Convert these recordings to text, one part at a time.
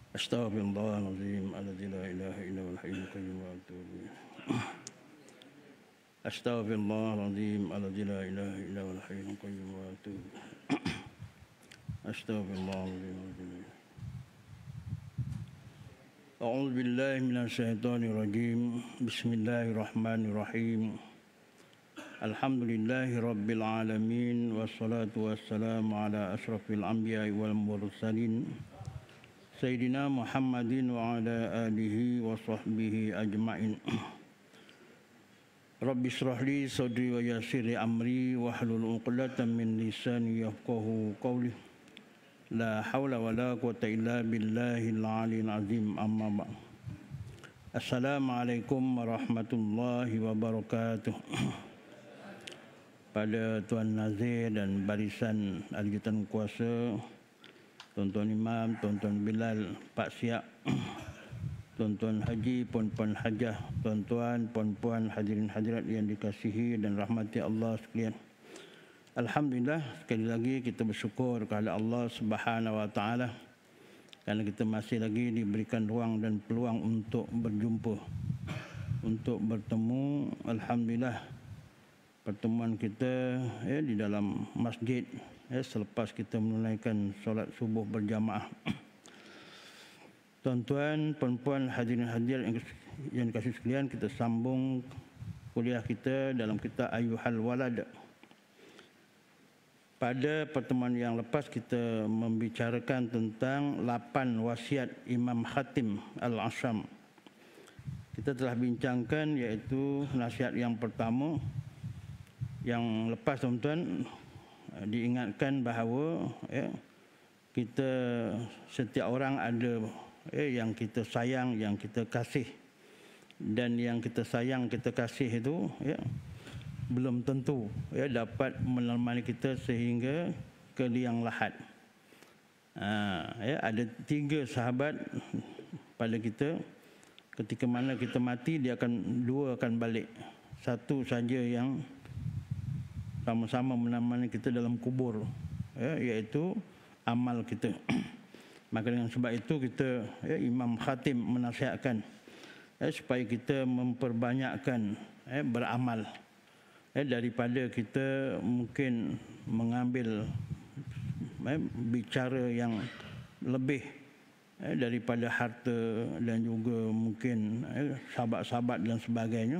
Astaghfirullahaladzim alladzi la ilaha illa huwal hayyul qayyum wa atubu ilaih. Astaghfirullahaladzim alladzi la ilaha illa huwal hayyul qayyum wa atubu ilaih. Astaghfirullahaladzim. A'udzu billahi minasy syaithanir rajim. Bismillahirrahmanirrahim. Alhamdulillahi rabbil alamin wassalatu wassalamu ala asyrafil anbiya'i wal mursalin Sayyidina Muhammadin wa ala alihi wa sahbihi ajma'in. Rabbi shrah li sadri wa yassir li amri wahlul 'uqdatam min lisani yafqahu qawli. La haula wa la quwwata illa billahil 'aliyyil 'azim. Amma ba'd. Assalamualaikum warahmatullahi wabarakatuh. Pada Tuan Nazir dan barisan Ajudan Kuasa, Tuan-Tuan Imam, Tuan-Tuan Bilal, Pak Siap, Tuan-Tuan Haji, Puan-Puan Hajah, Tuan-Tuan, Puan-Puan, hadirin hadirat yang dikasihi dan rahmati Allah sekalian. Alhamdulillah, sekali lagi kita bersyukur kepada Allah Subhanahu Wa Taala kerana kita masih lagi diberikan ruang dan peluang untuk berjumpa, untuk bertemu. Alhamdulillah, pertemuan kita di dalam masjid selepas kita menunaikan solat subuh berjamaah. Tuan-tuan, puan-puan, hadirin hadirat yang dikasihi sekalian, kita sambung kuliah kita dalam kitab Ayyuhal Walad. Pada pertemuan yang lepas kita membicarakan tentang 8 wasiat Imam Khatim Al-Asham. Kita telah bincangkan iaitu nasihat yang pertama. Yang lepas tuan-tuan diingatkan bahawa kita setiap orang ada yang kita sayang, yang kita kasih, dan yang kita sayang, kita kasih itu belum tentu dapat menemani kita sehingga ke liang lahat. Ada 3 sahabat pada kita, ketika mana kita mati dia akan 2 akan balik. Satu saja yang sama-sama menemani kita dalam kubur, iaitu amal kita. Maka dengan sebab itu kita Imam Khatim menasihatkan supaya kita memperbanyakkan beramal, daripada kita mungkin mengambil bicara yang lebih daripada harta dan juga mungkin sahabat-sahabat dan sebagainya.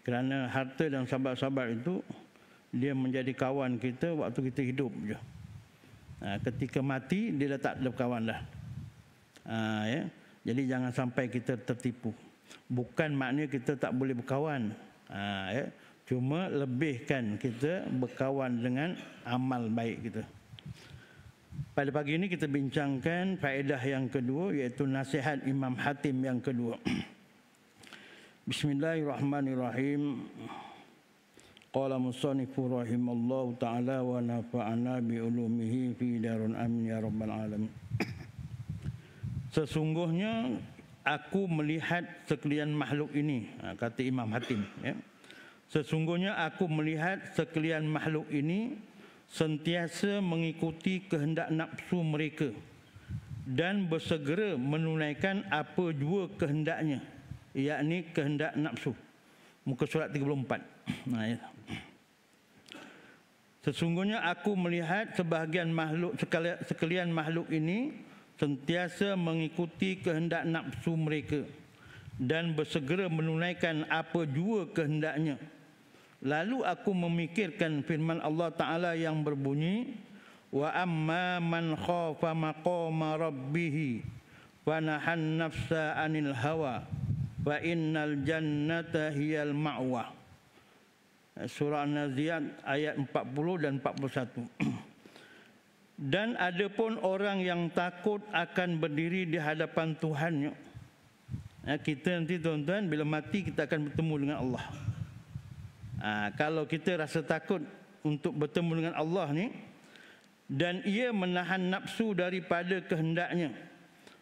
Kerana harta dan sahabat-sahabat itu dia menjadi kawan kita waktu kita hidup je. Ketika mati dia dah tak ada kawan dah. Jadi jangan sampai kita tertipu. Bukan maknanya kita tak boleh berkawan. Cuma lebihkan kita berkawan dengan amal baik kita. Pada pagi ini kita bincangkan faedah yang kedua, iaitu nasihat Imam Khatim yang kedua. Bismillahirrahmanirrahim. Qala musannifu rahimallahu ta'ala wa nafa'ana bi ulumihi fi darun amin ya rabbal alamin. Sesungguhnya aku melihat sekalian makhluk ini, kata Imam Khatim, Sesungguhnya aku melihat sekalian makhluk ini sentiasa mengikuti kehendak nafsu mereka dan bersegera menunaikan apa jua kehendaknya, yakni kehendak nafsu. Muka surat 34. Sesungguhnya aku melihat sebahagian makhluk, sekalian makhluk ini sentiasa mengikuti kehendak nafsu mereka dan bersegera menunaikan apa jua kehendaknya. Lalu aku memikirkan firman Allah Ta'ala yang berbunyi, wa amma man khafa maqama rabbih wa nahan nafsa anil hawa fa innal jannata hiyal ma'wa. Surah An-Naziat ayat 40 dan 41. Dan adapun orang yang takut akan berdiri di hadapan Tuhannya. Kita nanti tuan-tuan bila mati kita akan bertemu dengan Allah. Kalau kita rasa takut untuk bertemu dengan Allah ni, dan ia menahan nafsu daripada kehendaknya,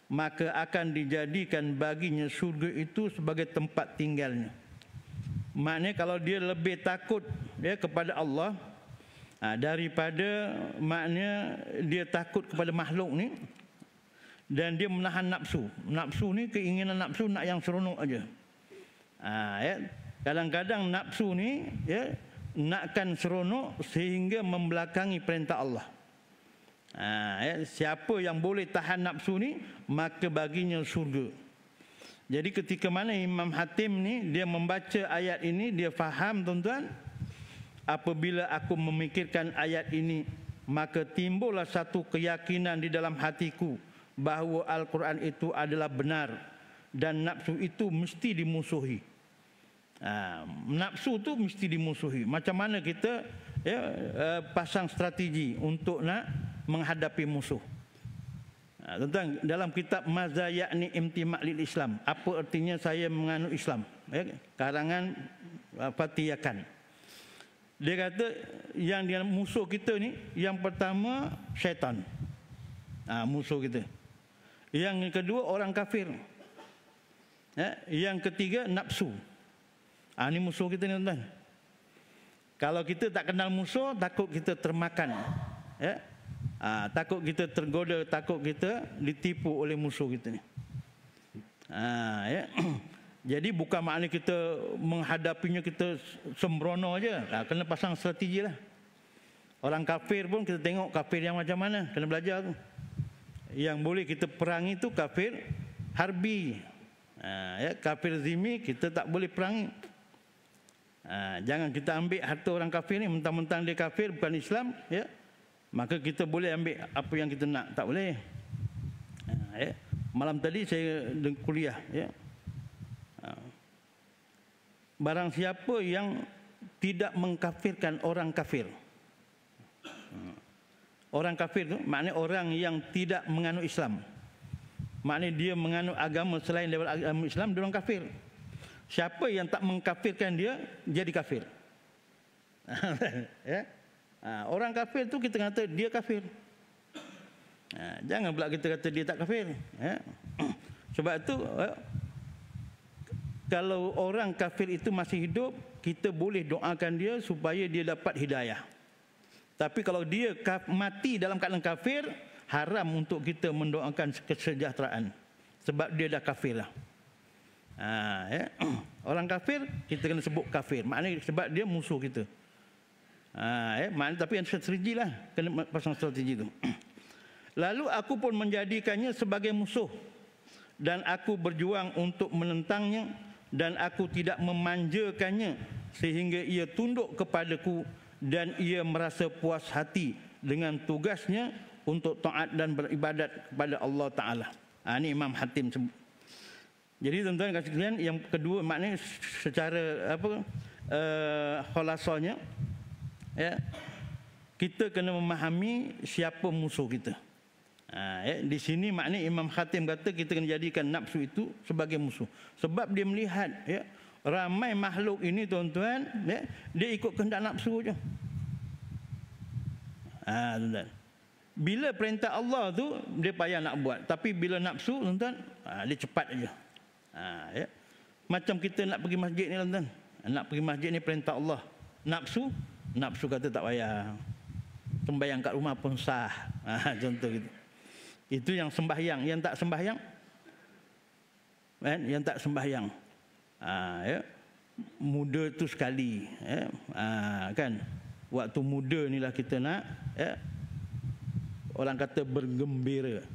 maka akan dijadikan baginya surga itu sebagai tempat tinggalnya. Maknanya kalau dia lebih takut kepada Allah daripada maknanya dia takut kepada makhluk ni, dan dia menahan nafsu. Nafsu ni keinginan nafsu nak yang seronok aja. Ya. Kadang-kadang nafsu ni ya nakkan seronok sehingga membelakangi perintah Allah. Ya. Siapa yang boleh tahan nafsu ni maka baginya surga. Jadi ketika mana Imam Hatim ni dia membaca ayat ini, dia faham tuan-tuan, apabila aku memikirkan ayat ini maka timbullah satu keyakinan di dalam hatiku bahawa Al-Quran itu adalah benar dan nafsu itu mesti dimusuhi. Nafsu tu mesti dimusuhi. Macam mana kita pasang strategi untuk nak menghadapi musuh. Tuan-tuan, dalam kitab Maza Ya'ni Imtima' lil Islam, apa artinya saya menganut Islam, karangan Fatih Yakan. Dia kata yang dia musuh kita ni, yang pertama syaitan, musuh kita. Yang kedua orang kafir. Yang ketiga nafsu. Ini musuh kita ni tuan-tuan. Kalau kita tak kenal musuh, takut kita termakan. Takut kita tergoda, takut kita ditipu oleh musuh kita ni. Jadi bukan makna kita menghadapinya kita sembrono aja. Kena pasang strategi lah. Orang kafir pun kita tengok kafir yang macam mana, kena belajar tu. Yang boleh kita perangi tu kafir harbi. Kafir zimmi kita tak boleh perangi. Jangan kita ambil harta orang kafir ni mentang-mentang dia kafir bukan Islam, maka kita boleh ambil apa yang kita nak. Tak boleh. Malam tadi saya kuliah. Barang siapa yang tidak mengkafirkan orang kafir. Orang kafir tu maknanya orang yang tidak menganut Islam. Maknanya dia menganut agama selain daripada agama Islam, dia orang kafir. Siapa yang tak mengkafirkan dia, jadi kafir. Orang kafir tu kita kata dia kafir. Jangan pula kita kata dia tak kafir. Sebab itu kalau orang kafir itu masih hidup, kita boleh doakan dia supaya dia dapat hidayah. Tapi kalau dia mati dalam keadaan kafir, haram untuk kita mendoakan kesejahteraan. Sebab dia dah kafir lah. Orang kafir kita kena sebut kafir. Maknanya sebab dia musuh kita. Tapi yang strategi lah, kena pasang strategi tu. Lalu aku pun menjadikannya sebagai musuh dan aku berjuang untuk menentangnya dan aku tidak memanjakannya sehingga ia tunduk kepadaku dan ia merasa puas hati dengan tugasnya untuk taat dan beribadat kepada Allah Ta'ala. Ini Imam Hatim sebut. Jadi tuan-tuan kasih sekalian, yang kedua maknanya secara khulasanya, kita kena memahami siapa musuh kita. Di sini maknanya Imam Hatim kata kita kena jadikan nafsu itu sebagai musuh. Sebab dia melihat ramai makhluk ini tuan-tuan, dia ikut kehendak nafsu je. Tuan-tuan, bila perintah Allah tu dia payah nak buat, tapi bila nafsu tuan-tuan, dia cepat aja. Macam kita nak pergi masjid ni tuan-tuan, nak pergi masjid ni perintah Allah. Nafsu kata tak payah, sembahyang kat rumah pun sah. Contoh gitu. Itu yang sembahyang. Yang tak sembahyang, yang tak sembahyang, muda tu sekali, kan, waktu muda ni lah kita nak, orang kata bergembira.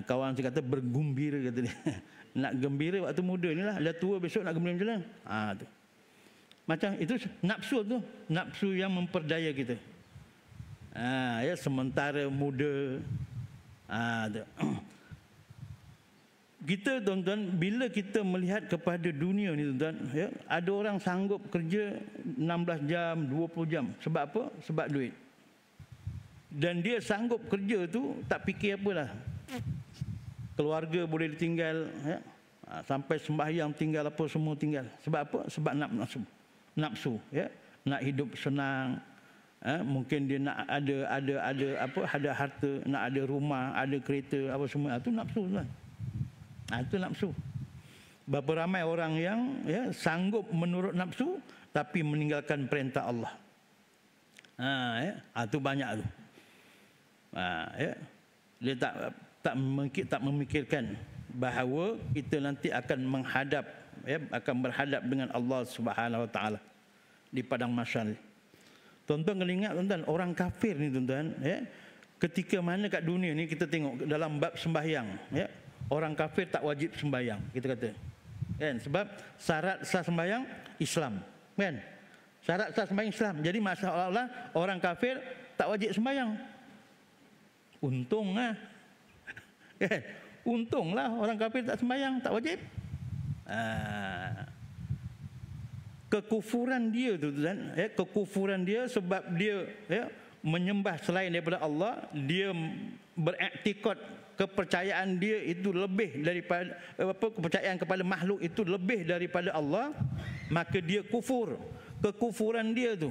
Kawan saya kata bergumbira, kata dia. Nak gembira waktu muda ni lah. Dah tua besok nak gembira macam mana? Tu. Macam itu nafsu tu, nafsu yang memperdaya kita. Sementara muda. Kita tuan-tuan, bila kita melihat kepada dunia ni tuan-tuan, ada orang sanggup kerja 16 jam, 20 jam. Sebab apa? Sebab duit. Dan dia sanggup kerja tu tak fikir apalah. Keluarga boleh ditinggal, sampai sembahyang tinggal, apa semua tinggal. Sebab apa? Sebab nafsu, nak hidup senang. Mungkin dia nak ada harta, nak ada rumah, ada kereta, apa semua. Itu nafsu tuan. Itu nafsu. Berapa ramai orang yang sanggup menurut nafsu tapi meninggalkan perintah Allah. Itu banyak tu. Dia tak tak memikirkan bahawa kita nanti akan menghadap, akan berhadap dengan Allah Subhanahu Wa Taala di padang mahsyar. Tuan-tuan kena ingat tuan-tuan, orang kafir ni tuan-tuan, ketika mana kat dunia ni kita tengok dalam bab sembahyang, orang kafir tak wajib sembahyang, kita kata. Kan? Sebab syarat sah sembahyang Islam, kan? Syarat sah sembahyang Islam. Jadi masalah orang kafir tak wajib sembahyang. Untunglah. Kan? Untunglah orang kafir tak sembahyang, tak wajib. Kekufuran dia tu tuan, kekufuran dia sebab dia menyembah selain daripada Allah, dia beriktikad kepercayaan dia itu lebih daripada kepercayaan kepada makhluk itu lebih daripada Allah, maka dia kufur. Kekufuran dia tu,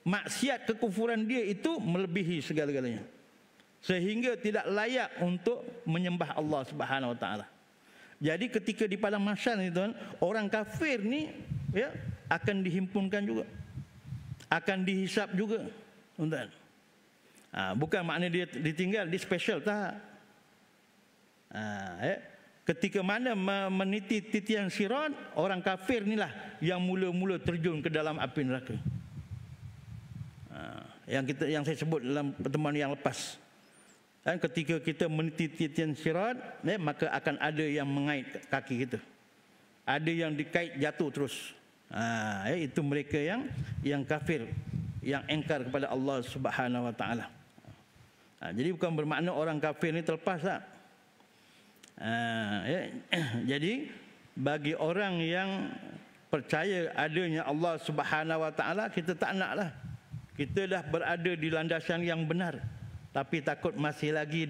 maksiat kekufuran dia itu melebihi segala-galanya, sehingga tidak layak untuk menyembah Allah Subhanahu Wa Taala. Jadi ketika di padang mahsyar ni tuan, orang kafir ni akan dihimpunkan juga, akan dihisap juga, tuan. Bukan makna dia ditinggal, dia special tak. Ketika mana meniti titian sirat, orang kafir inilah yang mula-mula terjun ke dalam api neraka. Yang saya sebut dalam pertemuan yang lepas. Dan ketika kita meniti titian sirat, maka akan ada yang mengait kaki kita, ada yang dikait jatuh terus. Itu mereka yang kafir, yang engkar kepada Allah Subhanahu Wa Taala. Jadi bukan bermakna orang kafir ni terlepas tak. Jadi bagi orang yang percaya adanya Allah Subhanahu Wa Taala, kita tak naklah. Kita dah berada di landasan yang benar, tapi takut masih lagi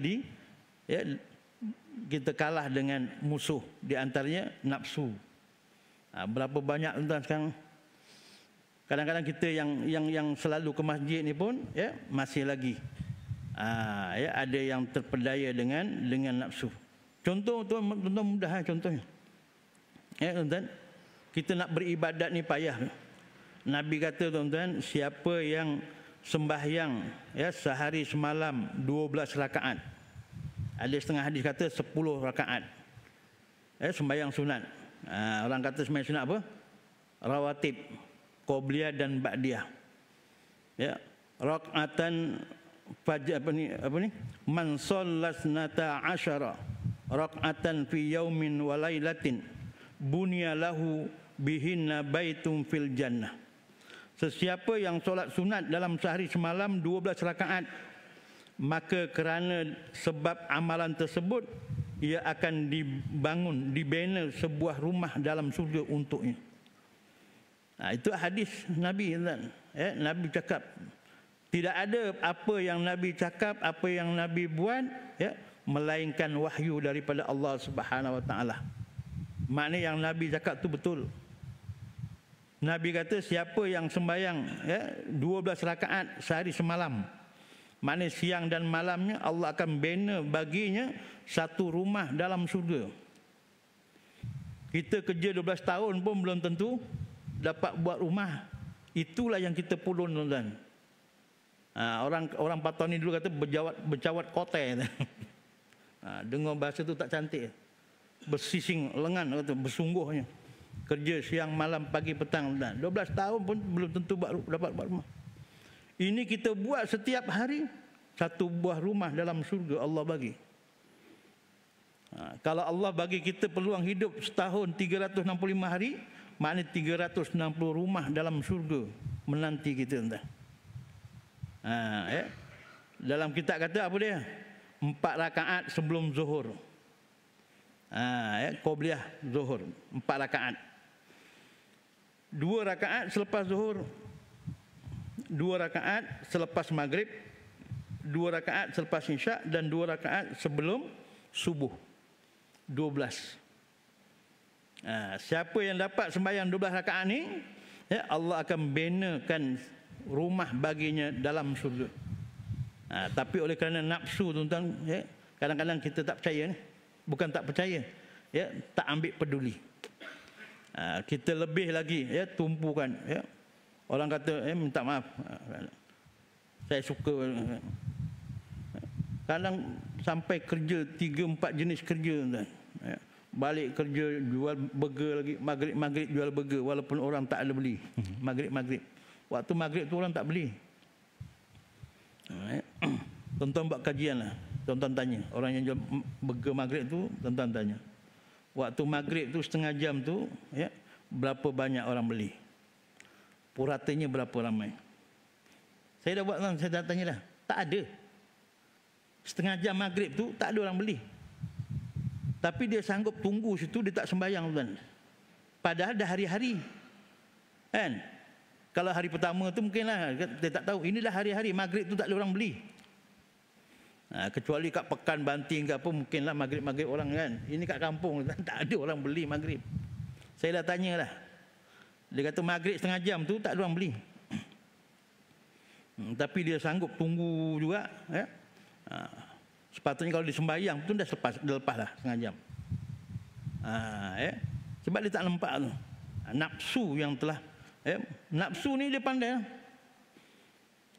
kita kalah dengan musuh, di antaranya nafsu. Berapa banyak tuan sekarang, kadang-kadang kita yang selalu ke masjid ni pun masih lagi ada yang terpedaya dengan nafsu. Contoh tuan mudah contohnya. Tuan, kita nak beribadat ni payah. Nabi kata tuan-tuan, siapa yang sembahyang sehari semalam 12 rakaat. Ada setengah hadis kata 10 rakaat. Sembahyang sunat. Orang kata sembahyang sunat apa? Rawatib, qobliyah dan ba'diyah. Rakaatan apa ni? Man sallasnata asyara rakaatan fi yaumin wa lailatin bunya lahu bihinna baitum fil jannah. Sesiapa yang solat sunat dalam sehari semalam 12 rakaat, maka kerana sebab amalan tersebut ia akan dibina sebuah rumah dalam surga untuknya. Itu hadis Nabi. Nabi cakap, tidak ada apa yang Nabi cakap, apa yang Nabi buat melainkan wahyu daripada Allah Subhanahu Wa Taala. Makna yang Nabi cakap tu betul. Nabi kata siapa yang sembahyang 12 rakaat sehari semalam, makna siang dan malamnya Allah akan bina baginya satu rumah dalam surga. Kita kerja 12 tahun pun belum tentu dapat buat rumah. Itulah yang kita pulun tuan-tuan. Orang Patau ni dulu kata berjawat kotai. Dengar bahasa tu tak cantik. Bersising lengan kata, bersungguhnya. Kerja siang malam pagi petang, 12 tahun pun belum tentu dapat buat rumah. Ini kita buat setiap hari satu buah rumah dalam surga Allah bagi. Kalau Allah bagi kita peluang hidup setahun 365 hari, maknanya 360 rumah dalam surga menanti kita entah. Dalam kitab kata apa dia? 4 rakaat sebelum zuhur. Qobliyah zuhur 4 rakaat. 2 rakaat selepas zuhur, 2 rakaat selepas maghrib, 2 rakaat selepas isyak, dan 2 rakaat sebelum subuh. 12. Siapa yang dapat sembahyang 12 rakaat ni, Allah akan binakan rumah baginya dalam surga. Tapi oleh kerana nafsu tuan-tuan, kadang-kadang kita tak percaya ni. Bukan tak percaya, tak ambil peduli. Kita lebih lagi tumpukan. Orang kata minta maaf, saya suka Kadang sampai kerja 3-4 jenis kerja tuan. Ya. Balik kerja jual burger lagi, maghrib jual burger walaupun orang tak ada beli. Maghrib. Waktu maghrib tu orang tak beli. Ya. Tuan-tuan buat kajian lah. Tuan-tuan tanya orang yang jual burger maghrib tu, tuan-tuan tanya. Waktu maghrib tu setengah jam tu, ya, berapa banyak orang beli? Puratanya berapa ramai? Saya dah buat kan, saya dah tanya dah. Tak ada. Setengah jam maghrib tu tak ada orang beli. Tapi dia sanggup tunggu situ, dia tak sembahyang tuan. Padahal dah hari-hari. Kan? Kalau hari pertama tu mungkinlah dia tak tahu. Inilah hari-hari maghrib tu tak ada orang beli. Kecuali kat Pekan Banting ke apa, mungkinlah maghrib-maghrib orang kan. Ini kat kampung tak ada orang beli maghrib. Saya dah tanya lah. Dia kata maghrib setengah jam tu tak ada orang beli. Tapi dia sanggup tunggu juga, ya. Sepatutnya kalau disembahyang pun dah lepas lah setengah jam. Ya. Sebab dia tak nampak tu. Nafsu yang telah, ya. Nafsu ni dia pandai.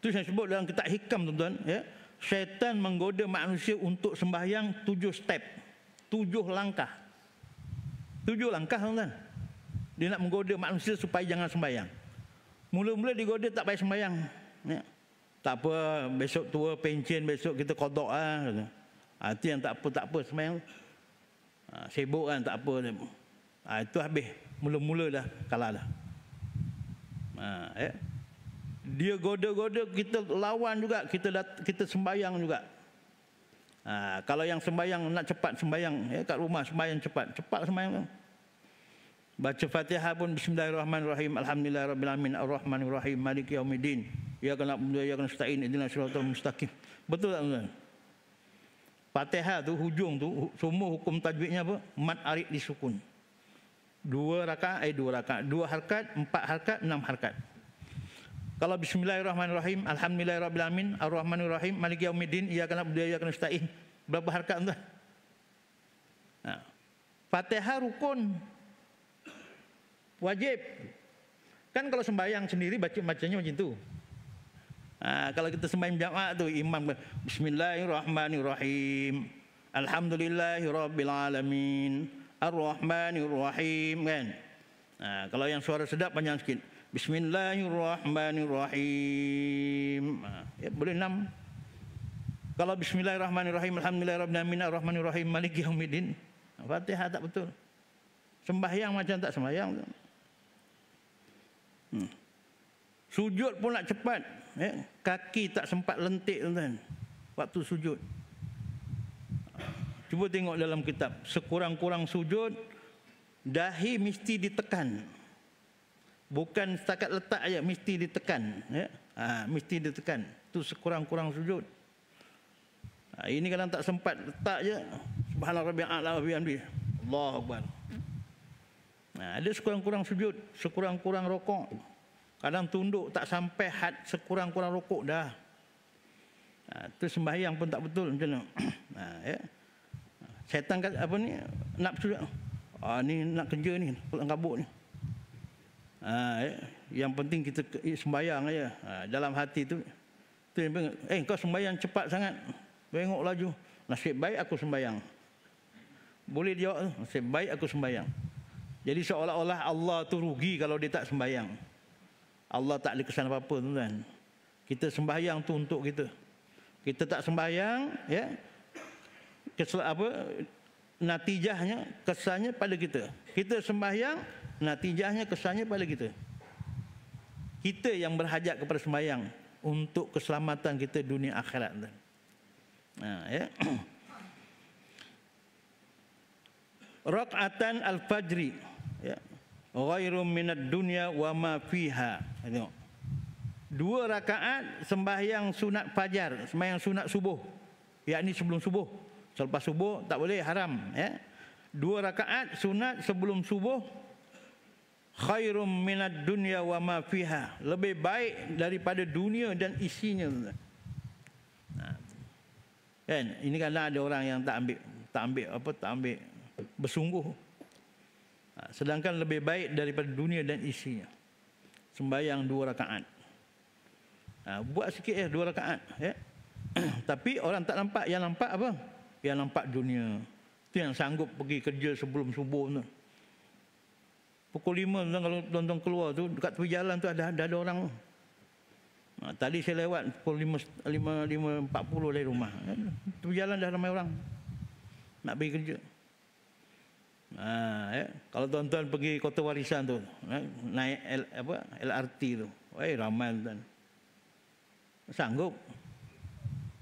Itu saya sebut dalam kitab Hikam tuan-tuan, ya. Syaitan menggoda manusia untuk sembahyang 7 step, 7 langkah. 7 langkah tuan-tuan. Dia nak menggoda manusia supaya jangan sembahyang. Mula-mula digoda tak payah sembahyang, ya. Tak apa, besok tua pencen, besok kita qada lah. Itu yang tak apa sembahyang. Sibuk kan, tak apa. Itu habis. Mula-mula dah kalah dah. Ya. Dia goda-goda, kita lawan juga, kita sembahyang juga. Kalau yang sembahyang nak cepat sembahyang, ya, kat rumah sembahyang cepat sembahyang. Baca Fatihah pun bismillahirrahmanirrahim, alhamdulillahirabbil alamin, arrahmanirrahim, maliki yaumiddin, iyyaka na'budu wa iyyaka nasta'in, ihdinas siratal mustaqim. Betul tak tuan? Fatihah tu hujung tu semua hukum tajwidnya apa? Mad arid disukun. 2 rakaat, 2 harkat, 4 harkat, 6 harkat. Kalau bismillahirrahmanirrahim, alhamdulillahirabbil alamin, arrahmanirrahim, maliki yaumiddin, iyyaka na'budu wa iyyaka nasta'in, berapa harkat tuan? Fatihah rukun. Wajib. Kan kalau sembahyang sendiri bacanya macam tu. Kalau kita sembahyang jamaah tu imam bismillahirrahmanirrahim, alhamdulillahirabbil alamin, arrahmanirrahim kan. Kalau yang suara sedap panjang sikit. Bismillahirrahmanirrahim. Ya, boleh 6. Kalau bismillahirrahmanirrahim, alhamdulillahirabbil alamin, arrahmanirrahim, maliki yaumiddin, Fatihah tak betul. Sembahyang macam tak sembahyang. Sujud pun nak cepat, ya. Kaki tak sempat lentik tuan waktu sujud. Cuba tengok dalam kitab, sekurang-kurang sujud dahi mesti ditekan. Bukan setakat letak aja, mesti ditekan, ya. Mesti ditekan. Tu sekurang-kurang sujud. Ini kadang tak sempat letak je, subhanallah wa bihamdihi, Allahu akbar. Ada sekurang-kurang sujud, sekurang-kurang rokok. Kadang tunduk tak sampai had sekurang-kurang rokok dah. Itu sembahyang pun tak betul macam mana. Ya. Syaitan kata apa ni? Nafsu. Ni nak kerja ni, pulang kabut ni. Ya. Yang penting kita sembahyang aja. Dalam hati tu yang kau sembahyang cepat sangat. Bengok laju. Nasib baik aku sembahyang. Boleh jawab tu. Nasib baik aku sembahyang. Jadi seolah-olah Allah tu rugi kalau dia tak sembahyang. Allah tak ada kesan apa-apa tuan. Kita sembahyang tu untuk kita. Kita tak sembahyang, ya. Natijahnya, kesannya pada kita. Kita sembahyang, natijahnya, kesannya pada kita. Kita yang berhajat kepada sembahyang untuk keselamatan kita dunia akhirat tuan. Ya. Rakaatan al-fajri, ya, ghairum minad dunya wa ma fiha. Tengok. 2 rakaat sembahyang sunat fajar, sembahyang sunat subuh, yakni sebelum subuh. Selepas subuh tak boleh, haram, ya. 2 rakaat sunat sebelum subuh, khairum minad dunya wa ma fiha, lebih baik daripada dunia dan isinya. Kan, ini kadang ada orang yang tak ambil bersungguh. Sedangkan lebih baik daripada dunia dan isinya. Sembahyang 2 rakaat. Buat sikit 2 rakaat, ya. Tapi orang tak nampak, yang nampak apa? Yang nampak dunia. Itu yang sanggup pergi kerja sebelum subuh tu. Pukul 5 kalau tuan-tuan keluar tu, dekat tepi jalan tu ada orang. Tadi saya lewat pukul 5.40 dari rumah. Tepi jalan dah ramai orang nak pergi kerja. Kalau tuan-tuan pergi Kota Warisan tu, naik LRT tu, ramai tuan. Sanggup.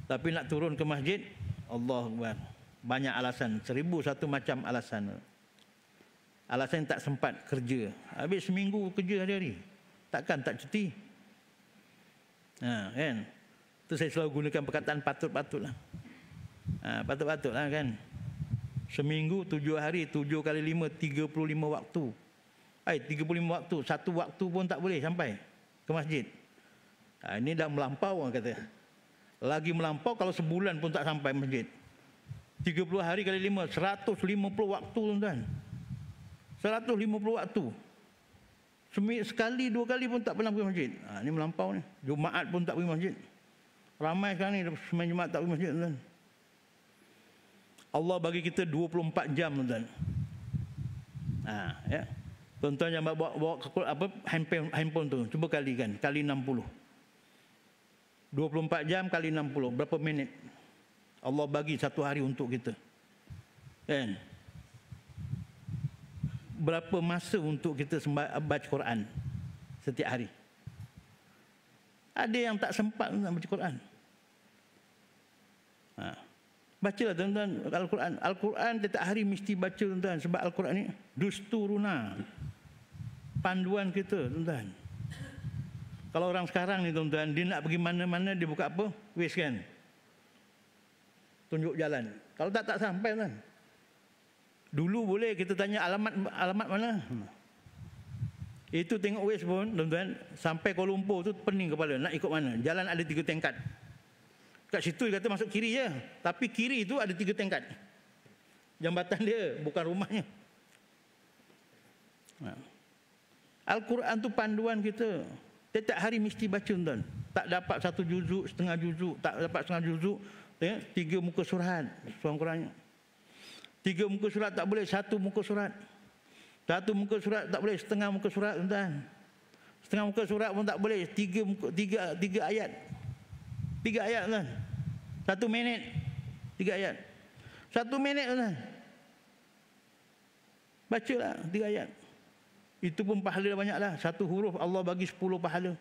Tapi nak turun ke masjid, Allahu Akbar. Banyak alasan, 1001 macam alasan. Alasan tak sempat kerja. Habis seminggu kerja hari-hari. Takkan tak cuti? Kan? Itu saya selalu gunakan perkataan patut-patutlah. Patut-patutlah kan. Seminggu 7 hari, 7 kali 5, 35 waktu. 35 waktu. Satu waktu pun tak boleh sampai ke masjid. Ini dah melampau orang kata. Lagi melampau kalau sebulan pun tak sampai masjid. 30 hari kali 5, 150 waktu tuan-tuan. 150 waktu. Sekali, 2 kali pun tak pernah pergi masjid. Ini melampau ni. Jumaat pun tak pergi masjid. Ramai sekarang ni semain Jumaat tak pergi masjid tuan-tuan. Allah bagi kita 24 jam tuan-tuan. Tuan-tuan yang bawa handphone tu, cuba kalikan, kali 60. 24 jam kali 60, berapa minit? Allah bagi satu hari untuk kita. Kan? Berapa masa untuk kita baca Quran setiap hari? Ada yang tak sempat nak baca Quran. Bacalah tuan-tuan Al-Quran. Al-Quran setiap hari mesti baca tuan-tuan. Sebab Al-Quran ni dusturuna, panduan kita tuan-tuan. Kalau orang sekarang ni tuan-tuan, dia nak pergi mana-mana, dia buka apa? Waze kan? Tunjuk jalan. Kalau tak sampai tuan. Dulu boleh kita tanya alamat mana? Itu tengok Waze pun tuan-tuan, sampai Kuala Lumpur tu pening kepala, nak ikut mana? Jalan ada 3 tingkat. Kat situ dia kata masuk kiri je, tapi kiri tu ada 3 tingkat. Jambatan dia, bukan rumahnya. Al-Quran tu panduan kita. Setiap hari mesti baca tuan. Tak dapat 1 juzuk, setengah juzuk, tak dapat setengah juzuk, 3 muka surat sekurang-kurangnya. 3 muka surat tak boleh, 1 muka surat. 1 muka surat tak boleh, setengah muka surat tuan. Setengah muka surat pun tak boleh, 3 ayat. 3 ayat tuan. 1 minit 3 ayat. 1 minit tuan. Bacalah 3 ayat. Itu pun pahala banyaklah. 1 huruf Allah bagi 10 pahala.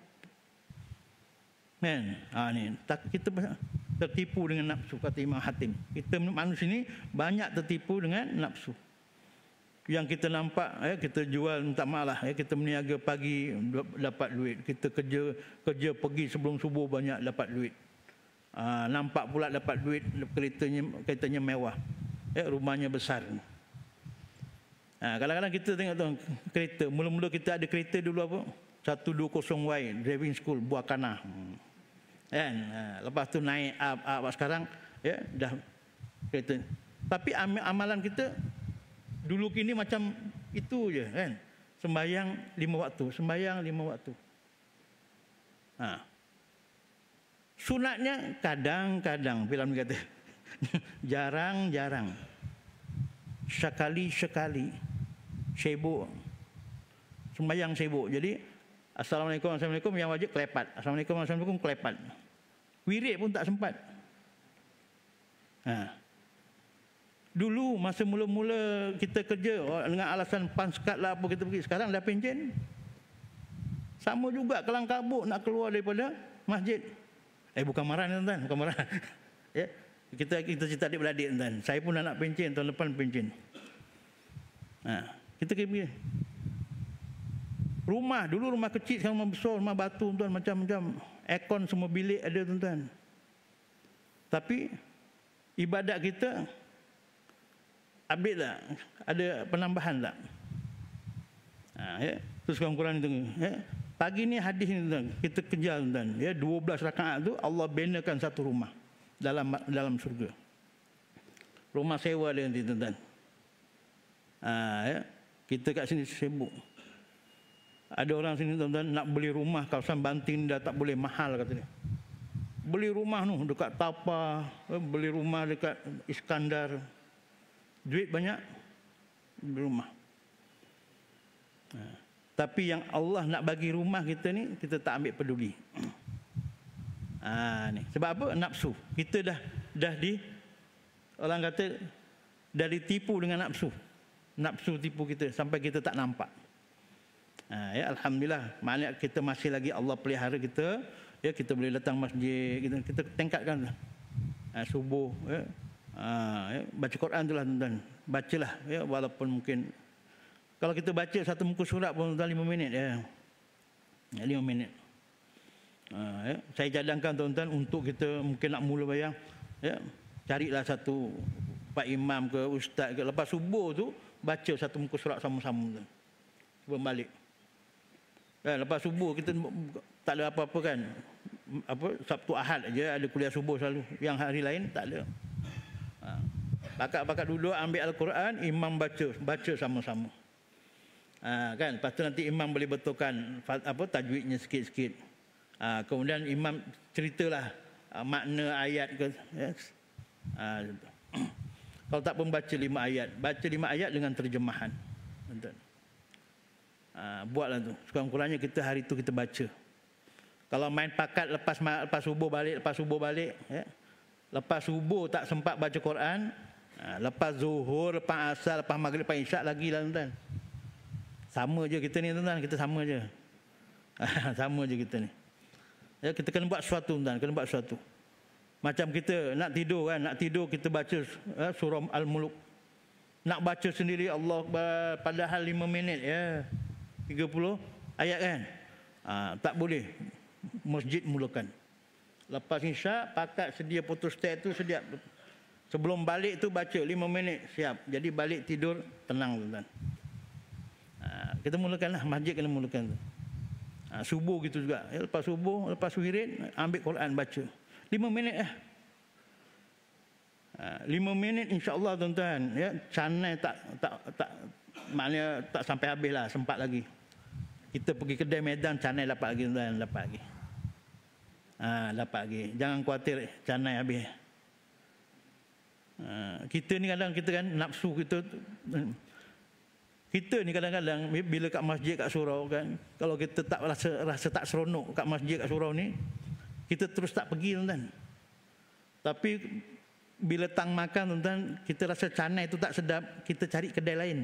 Kan? Ni kita tertipu dengan nafsu, kata Imam Hatim. Kita manusia ni banyak tertipu dengan nafsu. Yang kita nampak, kita jual, minta maaf lah, kita meniaga pagi dapat duit, kita kerja pergi sebelum subuh banyak dapat duit. Nampak pula dapat duit, keretanya mewah, rumahnya besar. Kadang-kadang kita tengok tu kereta, mula-mula kita ada kereta dulu apa? 120Y driving school Buah Kanah. Kan? Lepas tu naik up sekarang dah kereta. Tapi amalan kita dulu kini macam itu je kan. Sembahyang 5 waktu, sembahyang 5 waktu. Sunatnya kadang-kadang, film kata jarang-jarang, sekali-sekali, sibuk, sembahyang sibuk. Jadi Assalamualaikum, Assalamualaikum yang wajib kelepat, Assalamualaikum, Assalamualaikum kelepat. Wirid pun tak sempat. Dulu masa mula-mula kita kerja dengan alasan panskat lah apa kita pergi, sekarang dah pencen. Sama juga kelang kabut nak keluar daripada masjid. Bukan marah tuan-tuan, bukan marah. Kita cerita adik-beradik tuan. Saya pun nak pencen, tahun depan pencen. Kita pergi. Rumah, dulu rumah kecil, sekarang rumah besar, rumah batu tuan, macam-macam. Aircon semua bilik ada tuan-tuan. Tapi ibadat kita update tak? Ada penambahan tak? Terus kurang-kurang itu. Pagi ni hadis ni tuan, kita kejar tuan. 12 rakaat tu Allah benakan satu rumah dalam surga. Rumah sewa dia nanti tuan. Kita kat sini sibuk. Ada orang sini tuan-tuan nak beli rumah kawasan Banting dah tak boleh, mahal kata dia. beli rumah tu dekat Tapa, beli rumah dekat Iskandar. Duit banyak, beli rumah. Tapi yang Allah nak bagi rumah kita ni, kita tak ambil peduli. Ni. Sebab apa? Nafsu. Kita dah orang kata dah ditipu dengan nafsu. Nafsu tipu kita sampai kita tak nampak. Ya, alhamdulillah, maknanya kita masih lagi Allah pelihara kita. Ya, kita boleh datang masjid, kita tingkatkan subuh, ya. Baca Quran itulah tuan-tuan. Bacalah, ya, walaupun mungkin kalau kita baca satu muka surat pun tuan 5 minit, ya. 5 minit. Ya. Saya cadangkan tuan-tuan untuk kita mungkin nak mula bayang, ya, carilah satu pak imam ke ustaz ke, lepas subuh tu baca satu muka surat sama-sama tu. Sebelum balik. Ya, lepas subuh kita tak ada apa-apa kan. Sabtu Ahad aja ada kuliah subuh selalu. Yang hari lain tak ada. Pakat-pakat duduk ambil Al-Quran, imam baca sama-sama. Kan, lepas tu nanti imam boleh betulkan tajwidnya sikit-sikit. Kemudian imam ceritalah makna ayat ke, yes. Kalau tak pun baca 5 ayat. Baca 5 ayat dengan terjemahan. Buatlah tu. Sekurang-kurangnya kita hari tu kita baca. Kalau main pakat lepas subuh balik, ya. Lepas subuh tak sempat baca Quran, lepas zuhur, lepas asar, lepas maghrib, lepas isyak lagi lah tuan. Sama je kita ni tuan, kita sama je. Sama je kita ni. Ya, kita kena buat sesuatu tuan, kena buat sesuatu. Macam kita nak tidur kan, nak tidur kita baca surah Al-Mulk. Nak baca sendiri Allah padahal 5 minit ya. 30 ayat kan. Tak boleh. Masjid mulakan. Lepas isyak pakat sedia putus teh tu sedia. Sebelum balik tu baca 5 minit siap. Jadi balik tidur tenang tuan. Kita mulakanlah masjid, kena mulakan tu. Subuh gitu juga. Ya, lepas subuh, lepas wirid ambil Quran baca. 5 minit 5 minit insya-Allah tuan-tuan, ya, canai tak maknanya tak sampai habis lah, sempat lagi. Kita pergi kedai Medan canai dapat lagi tuan, dapat lagi. Dapat lagi. Jangan khawatir canai habis. Kita ni kadang kita kan nafsu kita ni kadang-kadang bila kat masjid kat surau kan, kalau kita tak rasa tak seronok kat masjid kat surau ni, kita terus tak pergi tuan-tuan. Tapi bila tang makan tuan-tuan, kita rasa canai tu tak sedap, kita cari kedai lain.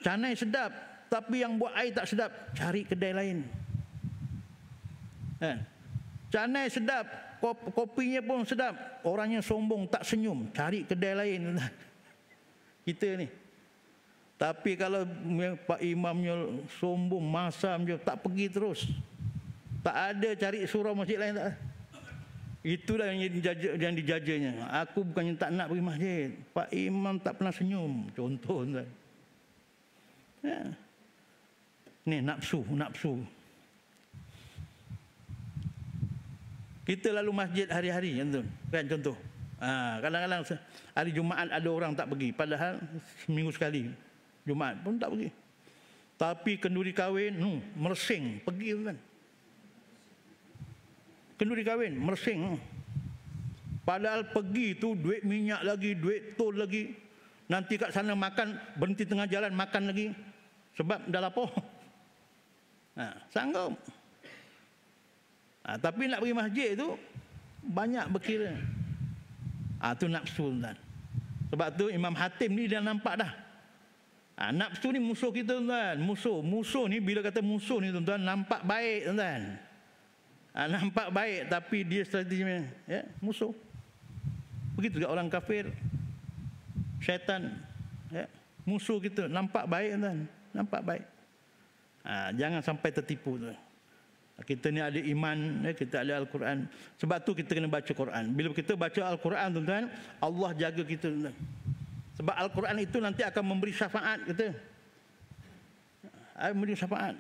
Canai sedap, tapi yang buat air tak sedap, cari kedai lain. Canai sedap, kopinya pun sedap, orangnya sombong tak senyum, cari kedai lain tuan-tuan. Kita ni. Tapi kalau Pak Imamnya sombong, masam je, tak pergi terus. Tak ada cari surau masjid lain tak. Itulah yang dijajanya. Aku bukannya tak nak pergi masjid. Pak Imam tak pernah senyum. Contoh tuan. Ya. Ni nafsu. Kita lalu masjid hari-hari kan contoh. Kadang-kadang hari Jumaat ada orang tak pergi, padahal seminggu sekali Jumaat pun tak pergi. Tapi kenduri kahwin mersing pergi kan. Kenduri kahwin mersing. Padahal pergi tu duit minyak lagi, duit tol lagi. Nanti kat sana makan, berhenti tengah jalan makan lagi. Sebab dah lapar. Sanggup. Tapi nak pergi masjid tu banyak berkira. Tu nafsu tuan. Sebab tu Imam Hatim ni dia nampak dah. Nafsu ni musuh kita tuan. Musuh ni bila kata musuh ni tuan, nampak baik tuan. Nampak baik tapi dia strateginya ya, musuh. Begitu juga orang kafir. Syaitan ya, musuh kita, nampak baik tuan, nampak baik. Jangan sampai tertipu tuan. Kita ni ada iman, kita ada Al-Quran. Sebab tu kita kena baca Quran. Bila kita baca Al-Quran tuan-tuan, Allah jaga kita tuan. Sebab Al-Quran itu nanti akan memberi syafaat kita. Memberi syafaat.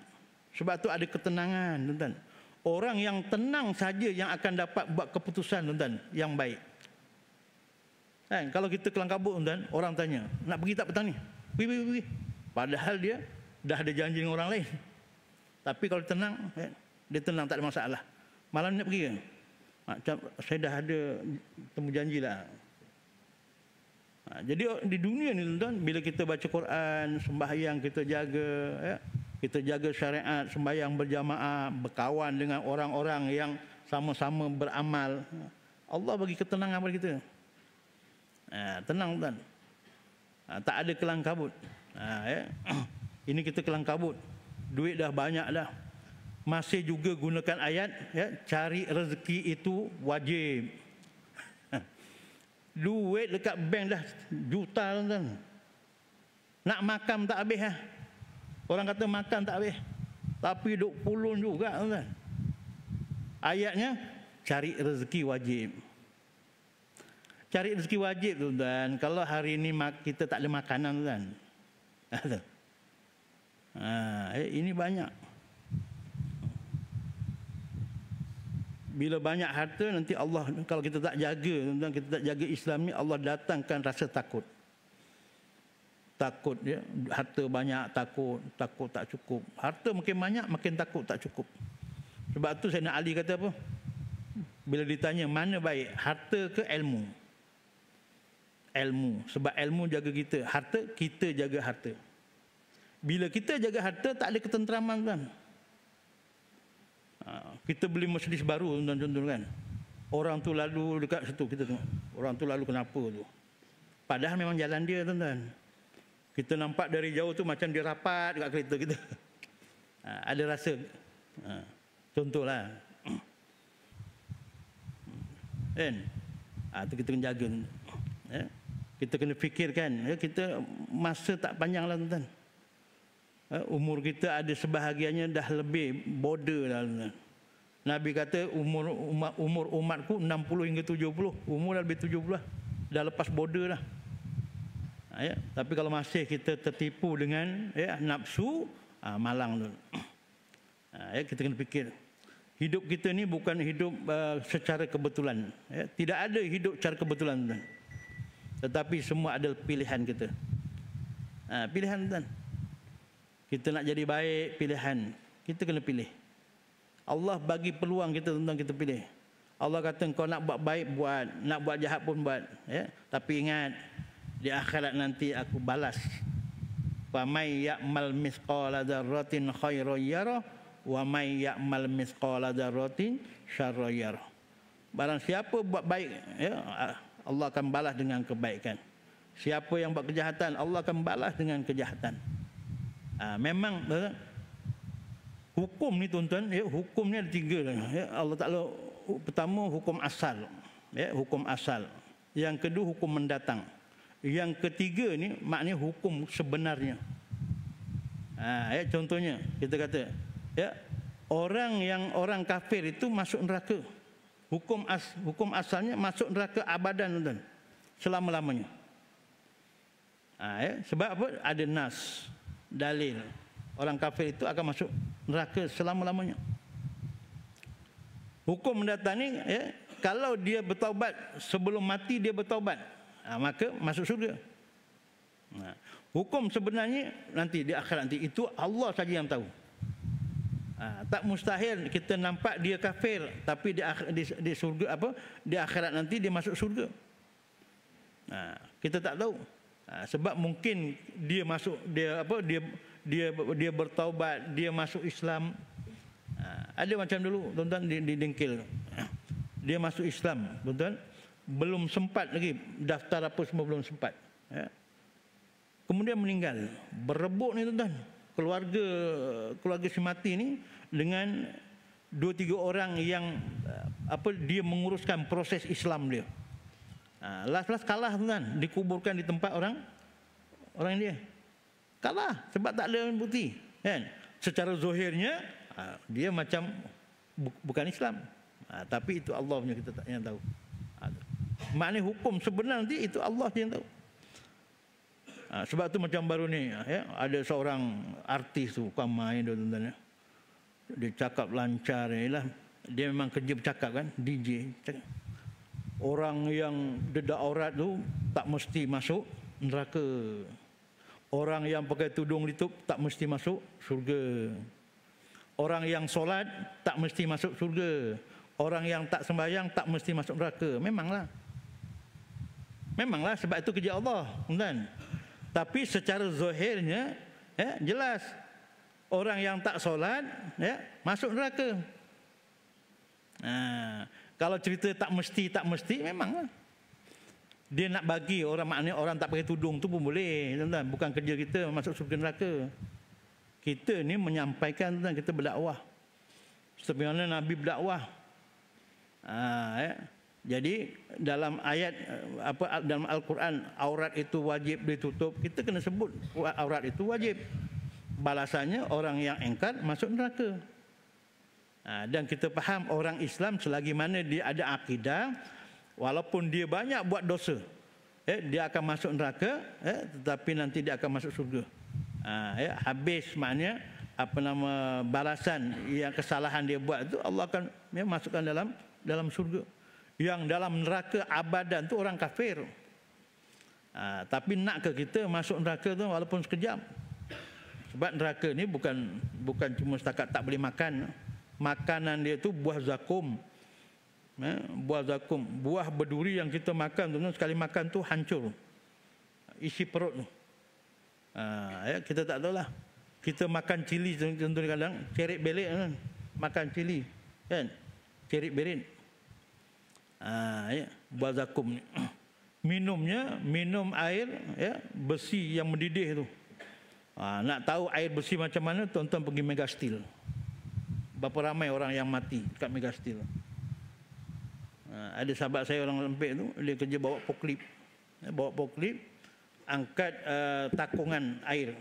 Sebab tu ada ketenangan tuan-tuan. Orang yang tenang saja yang akan dapat buat keputusan tuan-tuan yang baik. Kan, kalau kita kelang kabut tuan-tuan, orang tanya, nak pergi tak petang ni? Pergi. Padahal dia dah ada janji dengan orang lain. Tapi kalau tenang, dia tenang, tak ada masalah. Malam ni nak pergi ke? Macam saya dah ada temu janji lah. Jadi di dunia ni tuan, bila kita baca Quran, sembahyang kita jaga, ya, kita jaga syariat, sembahyang berjamaah, berkawan dengan orang-orang yang sama-sama beramal, Allah bagi ketenangan kepada kita. Tenang tuan. Tak ada kelang kabut. Ya. Ini kita kelang kabut. Duit dah banyak dah. Masih juga gunakan ayat, ya, cari rezeki itu wajib. Duit dekat bank dah juta tuan. Nak makan tak habis lah. Orang kata makan tak habis. Tapi duk pulun juga tuan. Ayatnya cari rezeki wajib. Cari rezeki wajib tuan. Kalau hari ini kita tak ada makanan tuan. Ini banyak. Bila banyak harta, nanti Allah, kalau kita tak jaga, kita tak jaga Islam ni, Allah datangkan rasa takut. Takut, ya, harta banyak, takut tak cukup. Harta makin banyak, makin takut tak cukup. Sebab tu Sayyidina Ali kata apa? Bila ditanya mana baik, harta ke ilmu? Ilmu. Sebab ilmu jaga kita. Harta, kita jaga harta. Bila kita jaga harta, tak ada ketenteraman kan? Kita beli Mercedes baru tuan-tuan kan. Orang tu lalu dekat situ, kita tengok. Orang tu lalu kenapa tu? Padahal memang jalan dia tuan-tuan. Kita nampak dari jauh tu macam dia rapat dekat kereta kita. Ada rasa. Contohlah. Kan? Tu kita kena jaga. Ya? Kita kena fikirkan. Ya? Kita masa tak panjang lah tuan-tuan. Umur kita ada sebahagiannya dah lebih border dah. Nabi kata umur umatku 60 hingga 70. Umur dah lebih 70 lah. Dah lepas border dah. Ya, tapi kalau masih kita tertipu dengan, ya, nafsu, malang tu. Ya, kita kena fikir. Hidup kita ni bukan hidup secara kebetulan. Ya, tidak ada hidup secara kebetulan. Tetapi semua adalah pilihan kita. Pilihan tuan. Kita nak jadi baik, pilihan. Kita kena pilih. Allah bagi peluang kita tentang kita pilih. Allah kata kau nak buat baik buat, nak buat jahat pun buat. Ya? Tapi ingat, di akhirat nanti aku balas. Fa may ya'mal mithqala dzarratin khairan yarah wa may ya'mal mithqala dzarratin syarran yarah. Barang siapa buat baik, ya, Allah akan balas dengan kebaikan. Siapa yang buat kejahatan, Allah akan balas dengan kejahatan. Memang hukum ni tuan-tuan, ya, hukum ni ada tiga. Ya, Allah Ta'ala, pertama hukum asal, ya, hukum asal. Yang kedua hukum mendatang. Yang ketiga ni maknanya hukum sebenarnya. Ya, contohnya kita kata, ya, orang kafir itu masuk neraka. Hukum asalnya masuk neraka abadan tuan, selama-lamanya. Ya, sebab apa? Ada nas, dalil. Orang kafir itu akan masuk neraka selama-lamanya. Hukum mendatang ni, ya, kalau dia bertaubat sebelum mati, dia bertaubat, maka masuk syurga. Hukum sebenarnya nanti di akhirat nanti, itu Allah saja yang tahu. Tak mustahil kita nampak dia kafir, tapi di surga apa? Di akhirat nanti dia masuk surga. Kita tak tahu. Sebab mungkin dia masuk, dia bertaubat, dia masuk Islam. Ada macam dulu tuan-tuan di Dengkil. Dia masuk Islam, tuan-tuan, belum sempat lagi daftar apa semua, belum sempat. Ya. Kemudian meninggal. Berebut ni tuan-tuan. Keluarga si mati ni dengan 2-3 orang yang dia menguruskan proses Islam dia. Last kalah tuan, dikuburkan di tempat orang dia. Kalah sebab tak ada bukti, kan? Secara zahirnya dia macam bukan Islam. Tapi itu Allah punya, kita tak yang tahu. Maknanya hukum sebenar nanti itu Allah yang tahu. Sebab tu macam baru ni, ya, ada seorang artis tu bukan main tuan-tuan, ya. Dia cakap lancar, yalah. Dia memang kerja bercakap kan, DJ cakap. Orang yang dedak aurat tu tak mesti masuk neraka. Orang yang pakai tudung litup tak mesti masuk syurga. Orang yang solat tak mesti masuk syurga. orang yang tak sembahyang tak mesti masuk neraka. Memanglah. Memanglah, sebab itu kerja Allah, kan? Tapi secara zahirnya jelas orang yang tak solat masuk neraka. Kalau cerita tak mesti memanglah. Dia nak bagi orang, maknanya orang tak pakai tudung tu pun boleh, tuan-tuan. Bukan kerja kita masuk surga neraka. Kita ni menyampaikan, tuan, kita berdakwah. Seperti mana Nabi berdakwah. Jadi dalam ayat dalam Al-Quran, aurat itu wajib ditutup, kita kena sebut aurat itu wajib. Balasannya orang yang engkar masuk neraka. Dan kita faham orang Islam selagi mana dia ada akidah, walaupun dia banyak buat dosa, dia akan masuk neraka, tetapi nanti dia akan masuk surga. Habis maknanya balasan yang kesalahan dia buat itu Allah akan masukkan dalam surga. Yang dalam neraka abadan tu orang kafir. Tapi nak ke kita masuk neraka tu walaupun sekejap. Sebab neraka ni bukan cuma setakat tak boleh makan. Makanan dia tu buah zakum. Buah zakum, buah berduri yang kita makan tu, sekali makan tu hancur. Isi perut tu. Kita tak tahulah. Kita makan cili contoh kadang, cerit belik kan. Makan cili kan. Cerit berit. Buah zakum ni. Minum air besi yang mendidih tu. Nak tahu air besi macam mana, tuan-tuan pergi Megastil. Berapa ramai orang yang mati dekat Megastil. Ada sahabat saya orang Lempik tu, dia kerja bawa poklip. Bawa poklip, angkat takungan air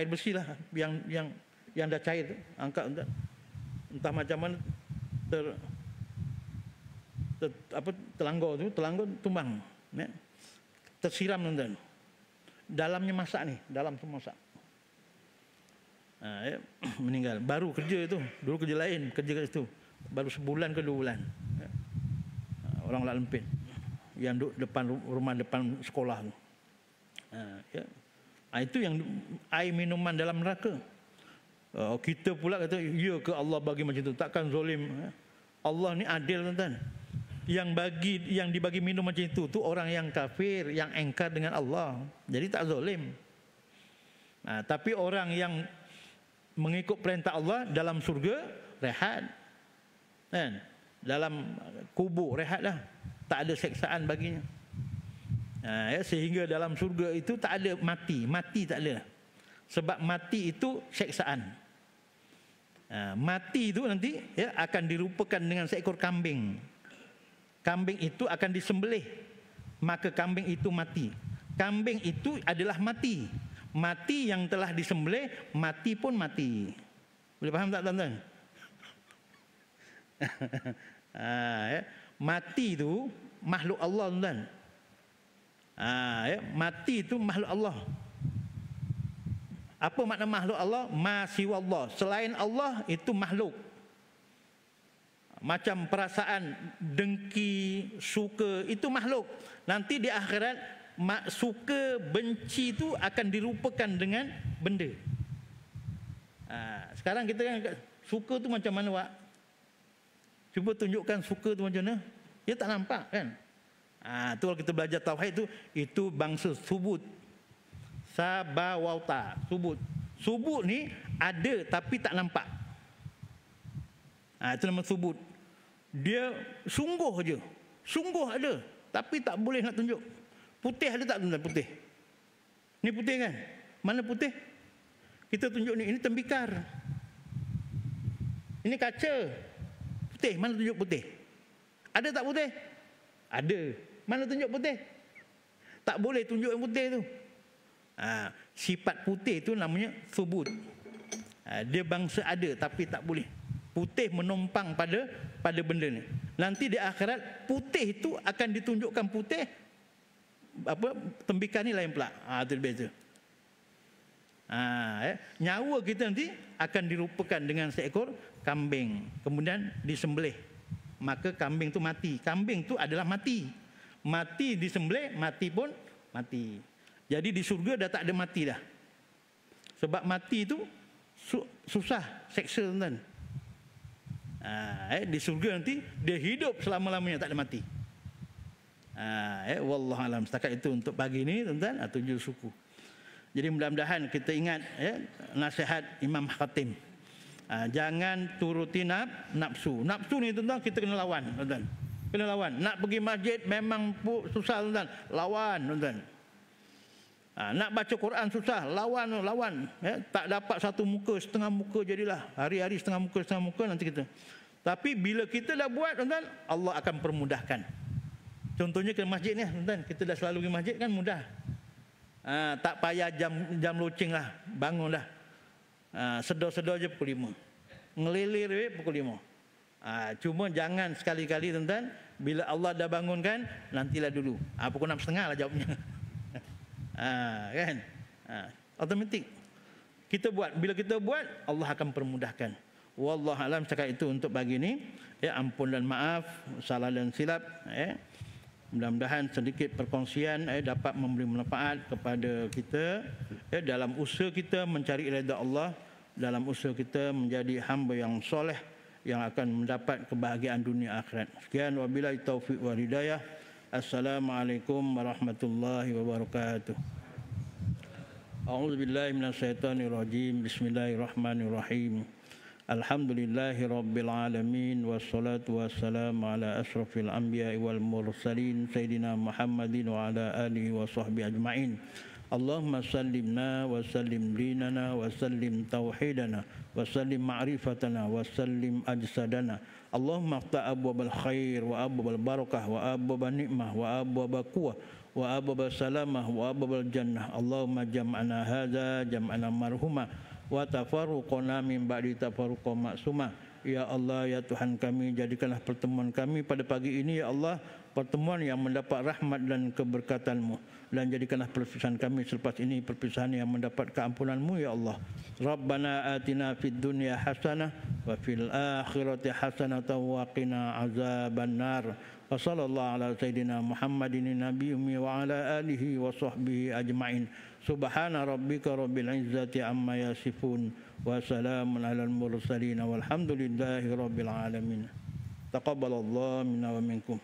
besi lah yang dah cair tu, angkat entah macam mana telanggur tumbang, tersiram, tuan-tuan. Dalamnya masak ni, dalam tu masak. Meninggal. Baru kerja itu, dulu kerja lain, kerja kat situ. Baru sebulan ke 2 bulan. Orang Lak Lempit yang duduk depan rumah depan sekolah tu. Itu yang air minuman dalam neraka. Kita pula kata, ya ke Allah bagi macam tu, takkan zalim. Allah ni adil, tuan-tuan. Yang dibagi minum macam itu tu orang yang kafir, yang engkar dengan Allah. Jadi tak zalim. Tapi orang yang mengikut perintah Allah dalam surga rehat. Kan? Dalam kubur rehatlah. Tak ada seksaan baginya. Sehingga dalam surga itu tak ada mati. Mati tak ada. Sebab mati itu seksaan. Mati itu nanti akan dirupakan dengan seekor kambing. Kambing itu akan disembelih, maka kambing itu mati. Kambing itu adalah mati. Mati yang telah disembelih, mati pun mati. Boleh faham tak, tuan-tuan? Mati itu makhluk Allah, tuan-tuan. Mati itu makhluk Allah. Apa makna makhluk Allah? Ma siwallah. Selain Allah itu makhluk. Macam perasaan dengki, suka, itu makhluk. Nanti di akhirat suka, benci itu akan dirupakan dengan benda. Sekarang kita kan suka tu macam mana, Wak? Cuba tunjukkan suka tu macam mana. Dia tak nampak kan. Tu kalau kita belajar tauhid itu bangsa subut. Sabawauta, subut. Subut ni ada tapi tak nampak. Itu nama subut. Dia sungguh je. Sungguh ada, tapi tak boleh nak tunjuk. Putih ada tak, tuan-tuan? Putih. Ni putih kan? Mana putih? Kita tunjuk ni, ini tembikar. Ini kaca. Putih, mana tunjuk putih? Ada tak putih? Ada. Mana tunjuk putih? Tak boleh tunjuk yang putih tu. Sifat putih tu namanya subut. Dia bangsa ada tapi tak boleh. Putih menumpang pada benda ni. Nanti di akhirat putih itu akan ditunjukkan putih, tembikan ni lain pula. Itu beza. Nyawa kita nanti akan dirupakan dengan seekor kambing, kemudian disembelih. Maka kambing tu mati. Kambing tu adalah mati. Mati disembelih, mati pun mati. Jadi di surga dah tak ada mati dah. Sebab mati itu susah seksa, tuan. Di surga nanti dia hidup selama-lamanya, tak ada mati. Wallahu alam. Setakat itu untuk pagi ini, tuan-tuan, 7 suku. Jadi mudah-mudahan kita ingat nasihat Imam Khatim. Jangan turuti nafsu. Nafsu ni, tuan-tuan, kita kena lawan, tuan-tuan. Kena lawan. Nak pergi masjid memang susah, tuan-tuan. Lawan, tuan-tuan. Nak baca Quran susah, lawan. Tak dapat satu muka, setengah muka jadilah. Hari-hari setengah muka nanti kita. Tapi bila kita dah buat, tuan-tuan, Allah akan permudahkan. Contohnya ke masjid ni, tuan-tuan, kita dah selalu pergi masjid kan mudah. Tak payah jam loceng lah, bangun dah. Sedar-sedar je pukul 5. Ngelilir pukul 5. Cuma jangan sekali-kali, tuan-tuan, bila Allah dah bangunkan, nantilah dulu. Pukul 6.30 lah jawabnya. Kan? Automatik. Kita buat. Bila kita buat, Allah akan permudahkan. Wallahu alam. Cakap itu untuk pagi ini. Ampun dan maaf, salah dan silap. Mudah-mudahan sedikit perkongsian dapat memberi manfaat kepada kita dalam usaha kita mencari redha Allah, dalam usaha kita menjadi hamba yang soleh yang akan mendapat kebahagiaan dunia akhirat. Sekian, wabillahi taufiq wal hidayah. Assalamualaikum warahmatullahi wabarakatuh. A'udzubillahi minasyaitonirrajim. Bismillahirrahmanirrahim. Alhamdulillahi rabbil alamin, wassalatu wassalamu ala asrafil anbiya'i wal mursalin sayyidina Muhammadin wa ala alihi wa sahbihi ajma'in. Allahumma sallimna wa sallim dinana wa sallim tauhidana wa sallim ma'rifatana wa sallim ajsadana. Allahumma afta' abwabal khair wa abwabal barakah wa abwabal ni'mah wa abwabal quwwah wa abwabal salamah wa abwabal jannah. Allahumma jam'ana hadza jam'ana marhumah wa tafarruqana min ba'di tafarruqa maksumah. Ya Allah, ya Tuhan kami, jadikanlah pertemuan kami pada pagi ini, ya Allah, pertemuan yang mendapat rahmat dan keberkatan-Mu, dan jadikanlah perpisahan kami selepas ini perpisahan yang mendapat keampunan-Mu, ya Allah. Rabbana atina fid dunya hasanah wa fil akhirati hasanah wa qina azabannar. Wa sallallahu ala sayyidina Muhammadin nabiyyi wa ala alihi wa sahbihi ajma'in. Subhana rabbika rabbil izzati amma yasifun wa salamun alal mursalin walhamdulillahi rabbil alamin. Taqabbalallahu minna wa minkum.